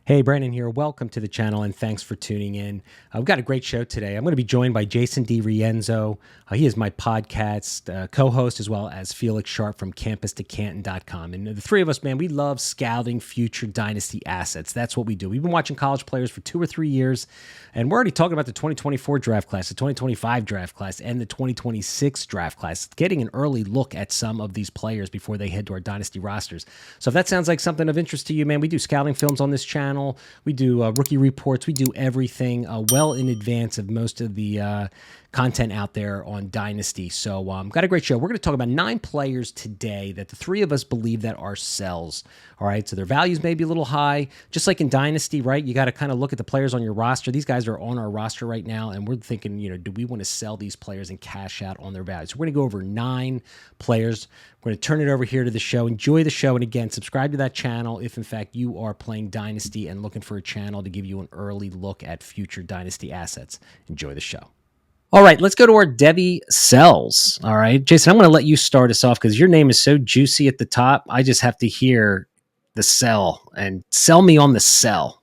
Hey, Brandon here. Welcome to the channel and thanks for tuning in. We've got a great show today. I'm going to be joined by Jason DiRienzo. He is my podcast co-host, as well as Felix Sharp from campus2canton.com. And the three of us, man, we love scouting future Dynasty assets. That's what we do. We've been watching college players for 2 or 3 years, and we're already talking about the 2024 draft class, the 2025 draft class, and the 2026 draft class, getting an early look at some of these players before they head to our Dynasty rosters. So if that sounds like something of interest to you, man, we do scouting films on this channel. We do rookie reports. We do everything well in advance of most of the content out there on Dynasty. So got a great show. We're going to talk about 9 players today that the three of us believe that are sells. All right, so their values may be a little high. Just like in Dynasty, right? You got to kind of look at the players on your roster. These guys are on our roster right now, and we're thinking, do we want to sell these players and cash out on their values? So we're going to go over 9 players. We're going to turn it over here to the show. Enjoy the show, and again, subscribe to that channel if, in fact, you are playing Dynasty and looking for a channel to give you an early look at future Dynasty assets. Enjoy the show. All right, let's go to our Devy sells. All right, Jason, I'm going to let you start us off because your name is so juicy at the top. I just have to hear the sell and sell me on the sell.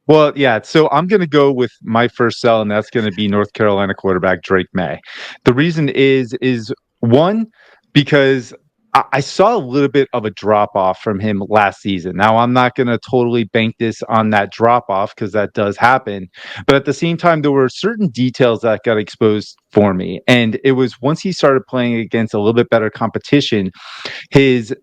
Well, yeah, so I'm going to go with my first sell, and that's going to be North Carolina quarterback Drake May. The reason is one, because I saw a little bit of a drop-off from him last season. Now, I'm not going to totally bank this on that drop-off because that does happen. But at the same time, there were certain details that got exposed for me. And it was once he started playing against a little bit better competition, his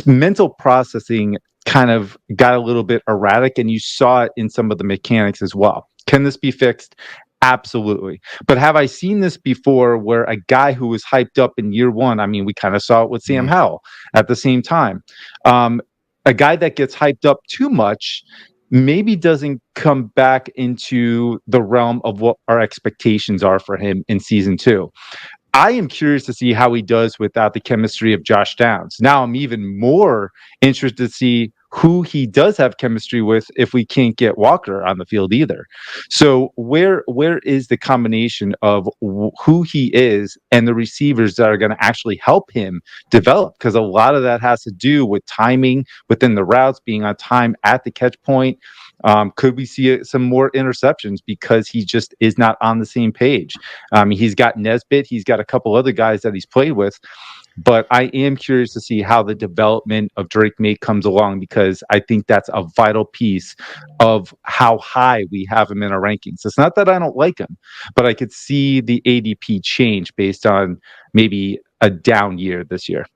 mental processing kind of got a little bit erratic, and you saw it in some of the mechanics as well. Can this be fixed? Absolutely. But have I seen this before where a guy who was hyped up in year one, I mean, we kind of saw it with Sam Howell at the same time. A guy that gets hyped up too much maybe doesn't come back into the realm of what our expectations are for him in season 2. I am curious to see how he does without the chemistry of Josh Downs. Now I'm even more interested to see who he does have chemistry with if we can't get Walker on the field either. So where is the combination of who he is and the receivers that are going to actually help him develop? Because a lot of that has to do with timing within the routes, being on time at the catch point. Could we see some more interceptions because he just is not on the same page? He's got Nesbitt. He's got a couple other guys that he's played with. But I am curious to see how the development of Drake May comes along, because I think that's a vital piece of how high we have him in our rankings. It's not that I don't like him, but I could see the ADP change based on maybe a down year this year.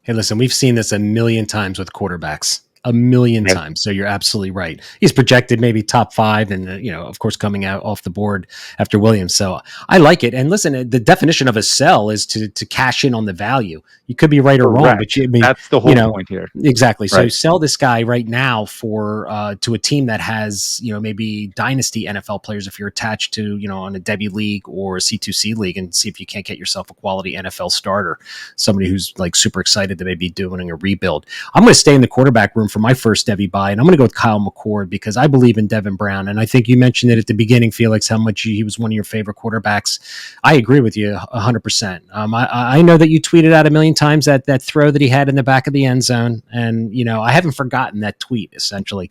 Hey, listen, we've seen this a million times with quarterbacks. A million times. So you're absolutely right. He's projected maybe top 5 and, of course, coming out off the board after Williams. So I like it. And listen, the definition of a sell is to cash in on the value. You could be right or wrong, but that's the whole point here. Exactly. So sell this guy right now for to a team that has, maybe dynasty NFL players if you're attached to, on a Devy league or a C2C league, and see if you can't get yourself a quality NFL starter, somebody who's like super excited to maybe doing a rebuild. I'm going to stay in the quarterback room for my first Devy buy, and I'm going to go with Kyle McCord because I believe in Devin Brown. And I think you mentioned it at the beginning, Felix, how much he was one of your favorite quarterbacks. I agree with you 100%. I know that you tweeted out a million times that throw that he had in the back of the end zone. And, I haven't forgotten that tweet essentially,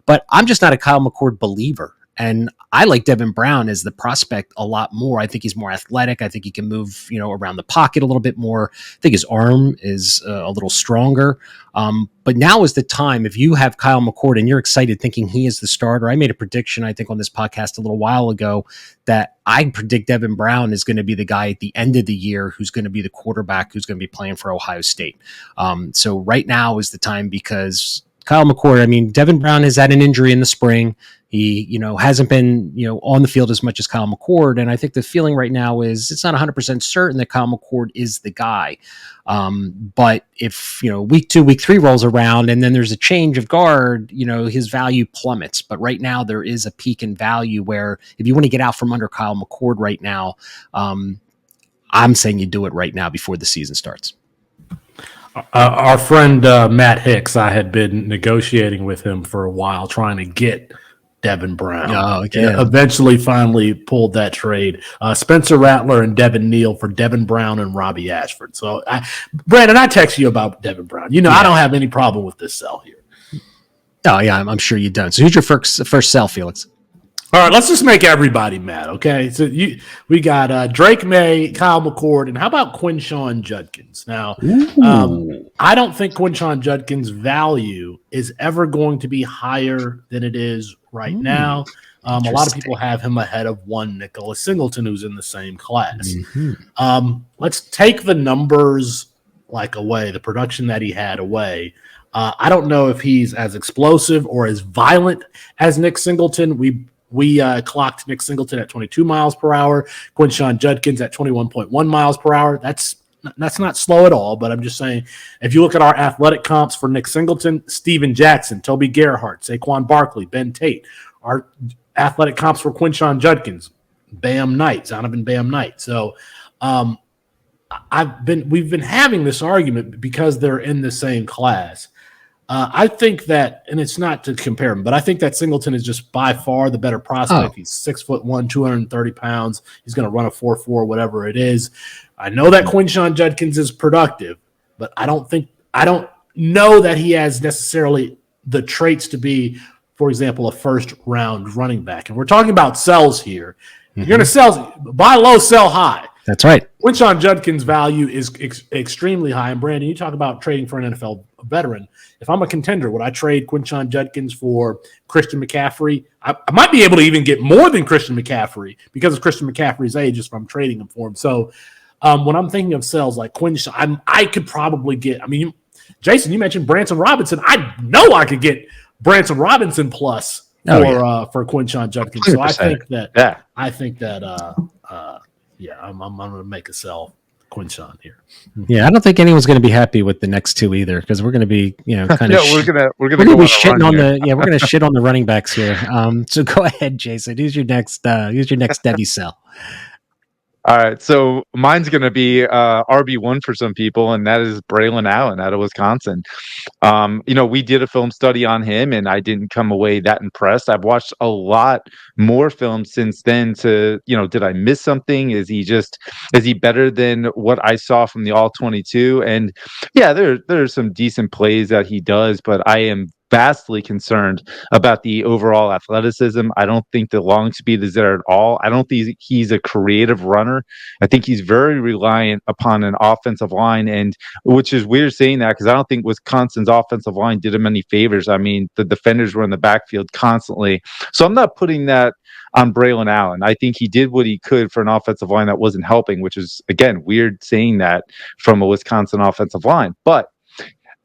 but I'm just not a Kyle McCord believer. And I like Devin Brown as the prospect a lot more. I think he's more athletic. I think he can move, around the pocket a little bit more. I think his arm is a little stronger. But now is the time, if you have Kyle McCord and you're excited thinking he is the starter. I made a prediction, I think, on this podcast a little while ago that I predict Devin Brown is going to be the guy at the end of the year who's going to be the quarterback who's going to be playing for Ohio State. So right now is the time, because Kyle McCord, Devin Brown has had an injury in the spring. He, hasn't been, on the field as much as Kyle McCord. And I think the feeling right now is it's not 100% certain that Kyle McCord is the guy. But if, week 2, week 3 rolls around and then there's a change of guard, his value plummets. But right now there is a peak in value where if you want to get out from under Kyle McCord right now, I'm saying you do it right now before the season starts. Our friend Matt Hicks, I had been negotiating with him for a while, trying to get Devin Brown. Oh, okay. Eventually, finally pulled that trade. Spencer Rattler and Devin Neal for Devin Brown and Robbie Ashford. So, Brandon, I text you about Devin Brown. I don't have any problem with this sell here. Oh yeah, I'm sure you don't. So who's your first sell, Felix? All right, let's just make everybody mad, okay? So we got Drake May, Kyle McCord, and how about QUINSHON JUDKINS? Now, I don't think QUINSHON JUDKINS' value is ever going to be higher than it is right now. A lot of people have him ahead of one Nicholas Singleton, who's in the same class. Let's take the numbers away, the production that he had away. I don't know if he's as explosive or as violent as Nick Singleton. We clocked Nick Singleton at 22 miles per hour, QUINSHON JUDKINS at 21.1 miles per hour. That's not slow at all, but I'm just saying, if you look at our athletic comps for Nick Singleton, Steven Jackson, Toby Gerhart, Saquon Barkley, Ben Tate, our athletic comps for QUINSHON JUDKINS, Bam Knight, Zonovan Bam Knight. So we've been having this argument because they're in the same class. I think that, and it's not to compare him, but I think that Singleton is just by far the better prospect. He's 6'1", 230 pounds. He's going to run a 4.4, whatever it is. I know that QUINSHON JUDKINS is productive, but I don't know that he has necessarily the traits to be, for example, a first round running back. And we're talking about sells here. You're going to sell, buy low, sell high. That's right. QUINSHON JUDKINS' value is extremely high. And Brandon, you talk about trading for an NFL veteran. If I'm a contender, would I trade QUINSHON JUDKINS for Christian McCaffrey? I might be able to even get more than Christian McCaffrey because of Christian McCaffrey's age, just from trading him for him. So when I'm thinking of sales like QUINSHON, I could probably get. I mean, Jason, you mentioned Branson Robinson. I know I could get Branson Robinson plus for QUINSHON JUDKINS. So 100%. I think that I'm going to make a sell QUINSHON here. Yeah, I don't think anyone's going to be happy with the next two either, because we're going to be, kind of we're gonna be shitting on we're going to shit on the running backs here. So go ahead, Jason. Who's your next Devy sell? All right, so mine's going to be RB1 for some people, and that is BRAELON Allen out of Wisconsin. We did a film study on him, and I didn't come away that impressed. I've watched a lot more films since then did I miss something? Is he better than what I saw from the All-22? And yeah, there's some decent plays that he does, but I am vastly concerned about the overall athleticism. I don't think the long speed is there at all. I don't think he's a creative runner. I think he's very reliant upon an offensive line, and which is weird saying that because I don't think Wisconsin's offensive line did him any favors. I mean, the defenders were in the backfield constantly. So I'm not putting that on BRAELON Allen. I think he did what he could for an offensive line that wasn't helping, which is, again, weird saying that from a Wisconsin offensive line. But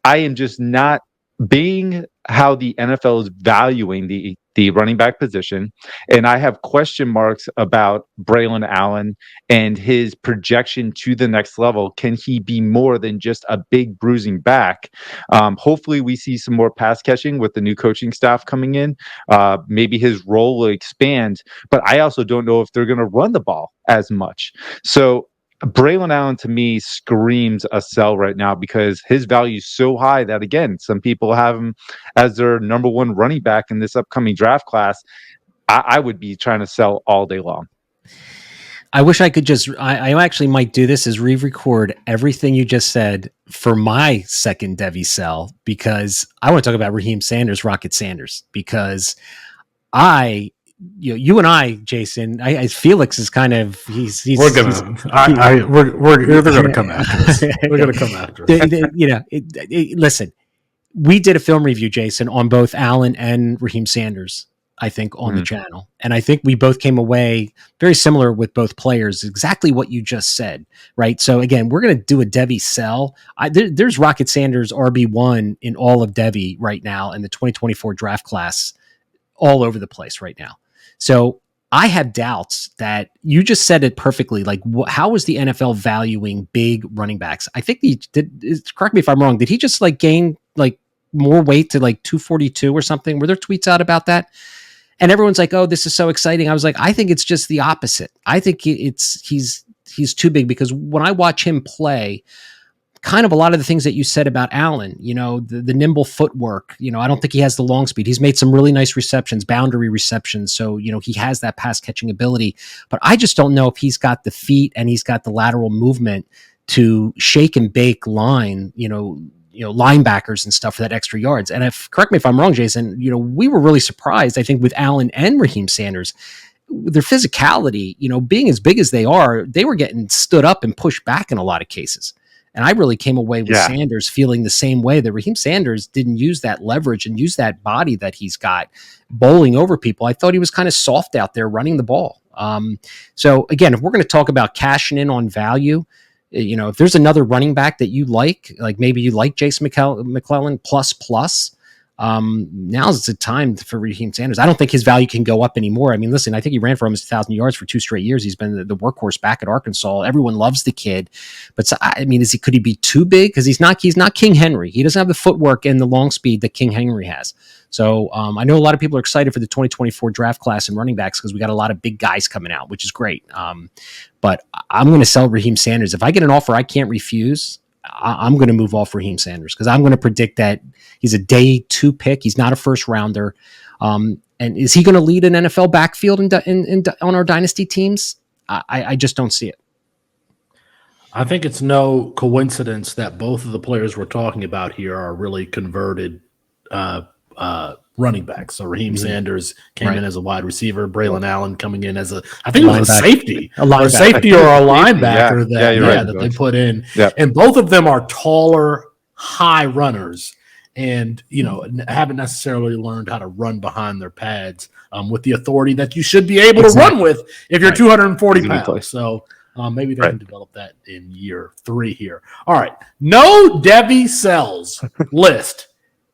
I am just not being how the NFL is valuing the running back position, and I have question marks about BRAELON Allen and his projection to the next level. Can he be more than just a big bruising back? Hopefully we see some more pass catching with the new coaching staff coming in. Maybe his role will expand, but I also don't know if they're going to run the ball as much. So BRAELON Allen to me screams a sell right now because his value is so high that, again, some people have him as their number one running back in this upcoming draft class. I would be trying to sell all day long. I wish I could I actually might do this is re-record everything you just said for my second Devy sell, because I want to talk about Raheim Sanders, Rocket Sanders, because you and I, Jason, Felix is kind of they're going to come after us. We're going to come after us. Listen, we did a film review, Jason, on both Allen and Raheim Sanders, I think, on the channel, and I think we both came away very similar with both players. Exactly what you just said, right? So again, we're going to do a Devy sell. There's Rocket Sanders RB1 in all of Devy right now in the 2024 draft class, all over the place right now. So I have doubts that you just said it perfectly. Like, how is the NFL valuing big running backs? I think correct me if I'm wrong. Did he just gain more weight to 242 or something? Were there tweets out about that? And everyone's like, "Oh, this is so exciting." I was like, I think it's just the opposite. I think he's too big, because when I watch him play, kind of a lot of the things that you said about Allen, the nimble footwork, I don't think he has the long speed. He's made some really nice receptions, boundary receptions. So, he has that pass catching ability, but I just don't know if he's got the feet and he's got the lateral movement to shake and bake line, linebackers and stuff for that extra yards. And correct me if I'm wrong, Jason, we were really surprised, I think, with Allen and Raheim Sanders, their physicality, being as big as they are, they were getting stood up and pushed back in a lot of cases. And I really came away with Sanders feeling the same way, that Raheim Sanders didn't use that leverage and use that body that he's got bowling over people. I thought he was kind of soft out there running the ball. So again, if we're going to talk about cashing in on value, if there's another running back that you like maybe you like Jason McClellan plus, now's the time for Raheim Sanders. I don't think his value can go up anymore. I mean, listen, I think he ran for almost 1,000 yards for 2 straight years. He's been the workhorse back at Arkansas. Everyone loves the kid, but I mean, could he be too big? Because he's not King Henry. He doesn't have the footwork and the long speed that King Henry has. So I know a lot of people are excited for the 2024 draft class and running backs because we got a lot of big guys coming out, which is great. But I'm going to sell Raheim Sanders. If I get an offer I can't refuse, I'm going to move off Raheim Sanders because I'm going to predict that he's a day 2 pick. He's not a first rounder. And is he going to lead an NFL backfield on our dynasty teams? I just don't see it. I think it's no coincidence that both of the players we're talking about here are really converted running backs. So Raheim Sanders came in as a wide receiver, Braelon Allen coming in as a safety, or a linebacker that they put in. Yep. And both of them are taller, high runners, and haven't necessarily learned how to run behind their pads with the authority that you should be able to run with if you're 240 pounds. So maybe they can develop that in year 3 here. All right. No Devy sells list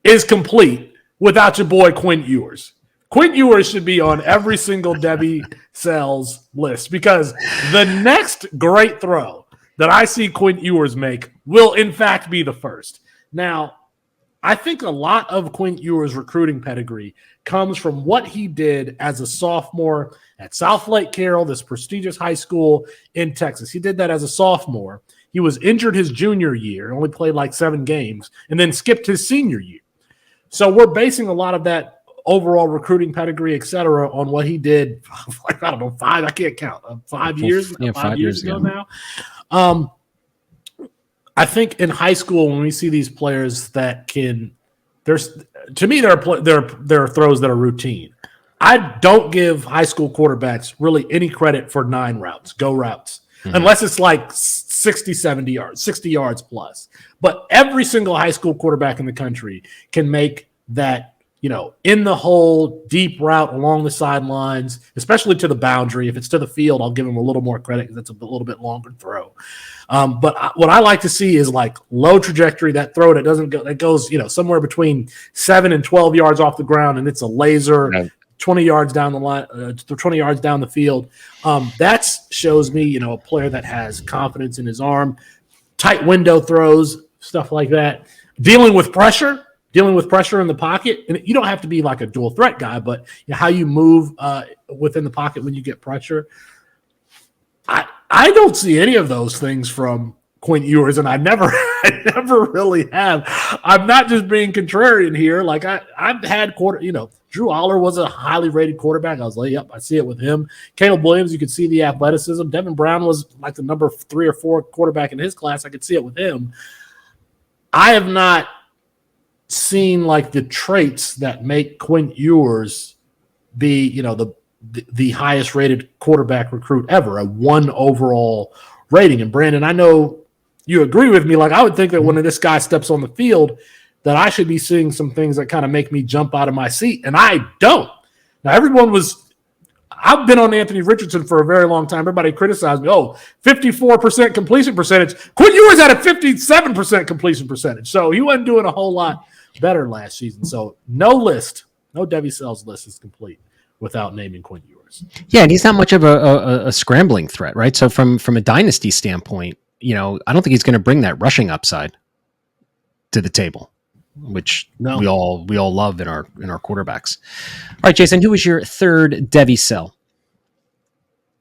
is complete without your boy Quinn Ewers. Quinn Ewers should be on every single Devy sells list because the next great throw that I see Quinn Ewers make will in fact be the first. Now, I think a lot of Quinn Ewers' recruiting pedigree comes from what he did as a sophomore at South Lake Carroll, this prestigious high school in Texas. He did that as a sophomore. He was injured his junior year, only played like 7 games, and then skipped his senior year. So we're basing a lot of that overall recruiting pedigree, et cetera, on what he did. I don't know, 5. I can't count. 5 years. Yeah, 5 years ago now. I think in high school when we see these players that can, there are throws that are routine. I don't give high school quarterbacks really any credit for 9 routes, go routes, unless it's like 60, 70 yards, 60 yards plus. But every single high school quarterback in the country can make that, in the hole, deep route along the sidelines, especially to the boundary. If it's to the field, I'll give him a little more credit because it's a little bit longer throw. But what I like to see is like low trajectory, that throw that doesn't go, that goes, somewhere between 7 and 12 yards off the ground, and it's a laser. Right. 20 yards down the line, 20 yards down the field. That shows me, a player that has confidence in his arm, tight window throws, stuff like that. Dealing with pressure in the pocket. And you don't have to be like a dual threat guy, but how you move within the pocket when you get pressure. I don't see any of those things from Quinn Ewers, and I never really have. I'm not just being contrarian here. Like I've had Drew Aller was a highly rated quarterback. I was like, yep, I see it with him. Caleb Williams, you could see the athleticism. Devin Brown was like the number 3 or 4 quarterback in his class. I could see it with him. I have not seen like the traits that make Quinn Ewers be, the highest rated quarterback recruit ever, a 1 overall rating. And Brandon, I know you agree with me. Like I would think that when this guy steps on the field, that I should be seeing some things that kind of make me jump out of my seat, and I don't. Now, I've been on Anthony Richardson for a very long time. Everybody criticized me. 54% completion percentage. Quinn Ewers had a 57% completion percentage, so he wasn't doing a whole lot better last season. So no Devy Sells list is complete without naming Quinn Ewers. Yeah, and he's not much of a scrambling threat, right? So from a dynasty standpoint, I don't think he's going to bring that rushing upside to the table, which we all love in our quarterbacks. All right, Jason, who was your third Devy sell?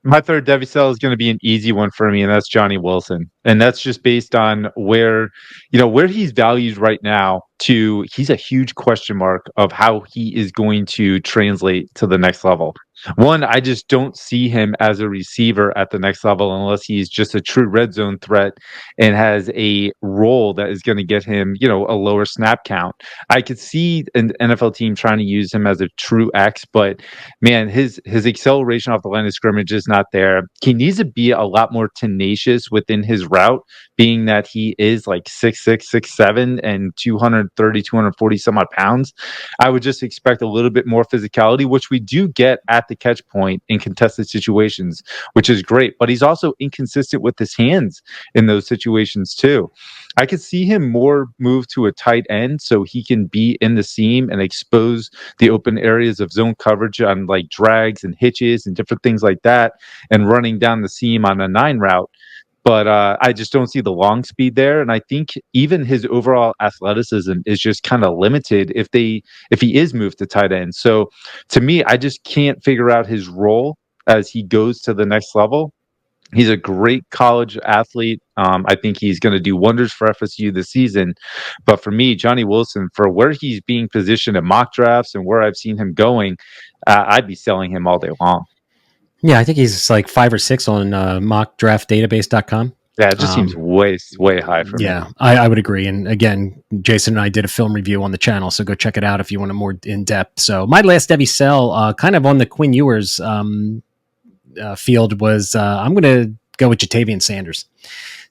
My third Devy sell is going to be an easy one for me, and that's Johnny Wilson. And that's just based on where he's valued right now. to he's a huge question mark of how he is going to translate to the next level. One, I just don't see him as a receiver at the next level unless he's just a true red zone threat and has a role that is going to get him, a lower snap count. I could see an NFL team trying to use him as a true X, but man, his acceleration off the line of scrimmage is not there. He needs to be a lot more tenacious within his route, being that he is like 6'6", 6'7", and 230, 240 some odd pounds. I would just expect a little bit more physicality, which we do get at the catch point in contested situations, which is great. But he's also inconsistent with his hands in those situations too. I could see him more move to a tight end so he can be in the seam and expose the open areas of zone coverage on like drags and hitches and different things like that, and running down the seam on a 9 route. But I just don't see the long speed there. And I think even his overall athleticism is just kind of limited if he is moved to tight end. So to me, I just can't figure out his role as he goes to the next level. He's a great college athlete. I think he's going to do wonders for FSU this season. But for me, Johnny Wilson, for where he's being positioned in mock drafts and where I've seen him going, I'd be selling him all day long. Yeah, I think he's like 5 or 6 on mockdraftdatabase.com. Yeah, it just seems way high for me. Yeah, I would agree. And again, Jason and I did a film review on the channel, so go check it out if you want a more in-depth. So my last Devy sell, kind of on the Quinn Ewers field, was I'm going to go with Jatavian Sanders.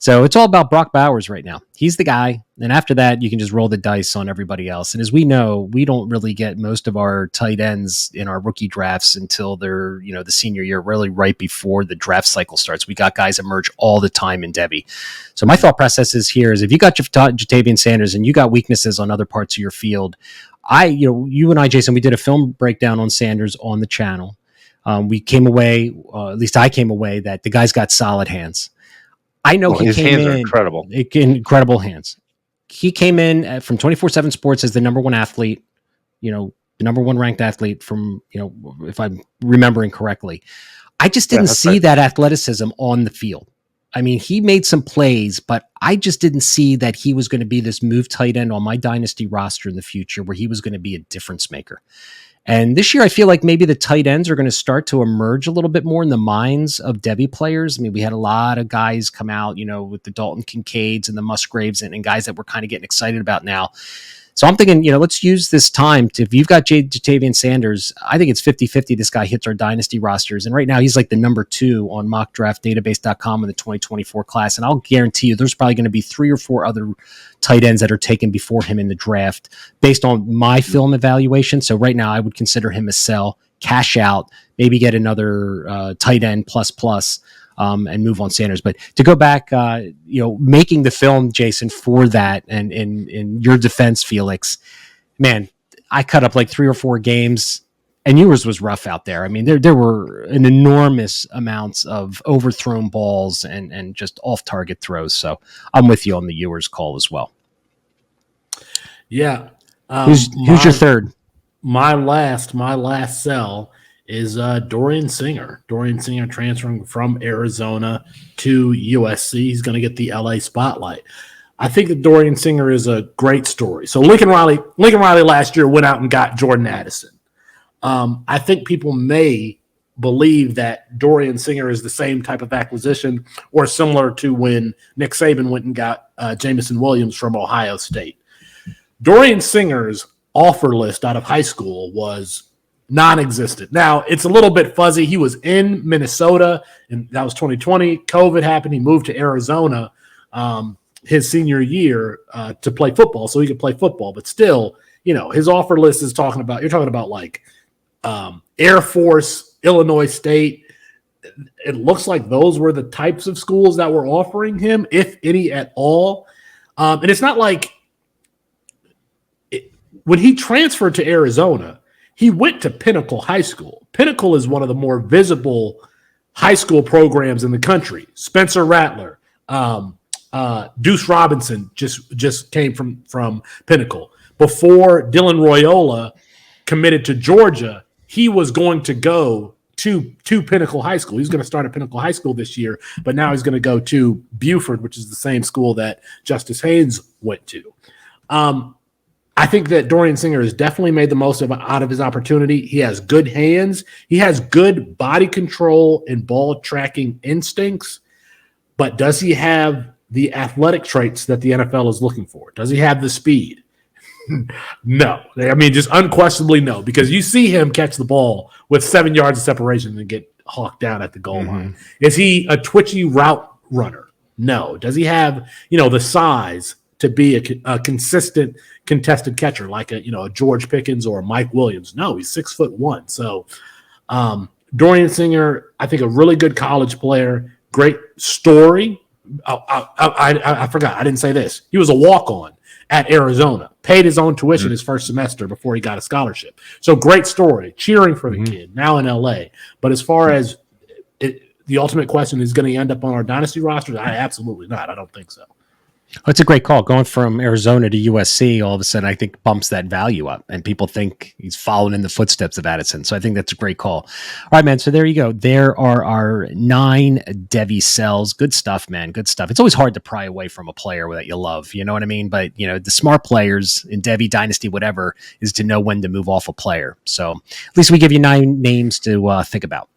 So it's all about Brock Bowers right now. He's the guy. And after that, you can just roll the dice on everybody else. And as we know, we don't really get most of our tight ends in our rookie drafts until they're, the senior year, really right before the draft cycle starts. We got guys emerge all the time in Devy. So my thought process is if you got Jatavian Sanders and you got weaknesses on other parts of your field, you and I, Jason, we did a film breakdown on Sanders on the channel. We came away, at least I came away, that the guy's got solid hands. I know his hands are incredible. Incredible hands. He came in from 24/7 Sports as the number one athlete, the number one ranked athlete from, if I'm remembering correctly. I just didn't see that athleticism on the field. I mean, he made some plays, but I just didn't see that he was going to be this move tight end on my Dynasty roster in the future where he was going to be a difference maker. And this year, I feel like maybe the tight ends are going to start to emerge a little bit more in the minds of Devy players. I mean, we had a lot of guys come out, with the Dalton Kincaids and the Musgraves and guys that we're kind of getting excited about now. So I'm thinking, let's use this time to, if you've got Jatavian Sanders, I think it's 50-50 this guy hits our Dynasty rosters. And right now he's like the number 2 on mockdraftdatabase.com in the 2024 class. And I'll guarantee you there's probably going to be 3 or 4 other tight ends that are taken before him in the draft based on my film evaluation. So right now I would consider him a sell, cash out, maybe get another tight end plus. And move on Sanders. But to go back, making the film, Jason, for that, and in your defense, Felix, man, I cut up like 3 or 4 games, and Ewers was rough out there. I mean, there were an enormous amounts of overthrown balls and just off-target throws. So I'm with you on the Ewers call as well. Yeah. Who's your third? My last sell is Dorian Singer. Dorian Singer transferring from Arizona to USC. He's going to get the LA spotlight. I think that Dorian Singer is a great story. So Lincoln Riley last year went out and got Jordan Addison. I think people may believe that Dorian Singer is the same type of acquisition or similar to when Nick Saban went and got Jamison Williams from Ohio State. Dorian Singer's offer list out of high school was non-existent. Now, it's a little bit fuzzy. He was in Minnesota, and that was 2020. COVID happened. He moved to Arizona his senior year to play football, so he could play football. But still, his offer list is you're talking about like Air Force, Illinois State. It looks like those were the types of schools that were offering him, if any at all. And it's not like when he transferred to Arizona, he went to Pinnacle High School. Pinnacle is one of the more visible high school programs in the country. Spencer Rattler, Deuce Robinson just came from Pinnacle. Before Dylan Royola committed to Georgia, he was going to go to Pinnacle High School. He's going to start at Pinnacle High School this year, but now he's going to go to Buford, which is the same school that Justice Haynes went to. I think that Dorian Singer has definitely made the most out of his opportunity. He has good hands. He has good body control and ball tracking instincts. But does he have the athletic traits that the NFL is looking for? Does he have the speed? No. I mean, just unquestionably no, because you see him catch the ball with 7 yards of separation and get hawked down at the goal line. Is he a twitchy route runner? No. Does he have, the size to be a consistent contested catcher like a George Pickens or a Mike Williams? No, he's 6'1". So Dorian Singer, I think a really good college player, great story. I forgot. I didn't say this. He was a walk-on at Arizona, paid his own tuition his first semester before he got a scholarship. So great story, cheering for the kid, now in LA. But as far as the ultimate question is going to end up on our dynasty rosters, absolutely not. I don't think so. It's a great call. Going from Arizona to USC, all of a sudden, I think bumps that value up, and people think he's following in the footsteps of Addison. So I think that's a great call. All right, man. So there you go. There are our 9 Devy sells. Good stuff, man. Good stuff. It's always hard to pry away from a player that you love. You know what I mean? But, the smart players in Devy, Dynasty, whatever, is to know when to move off a player. So at least we give you 9 names to think about.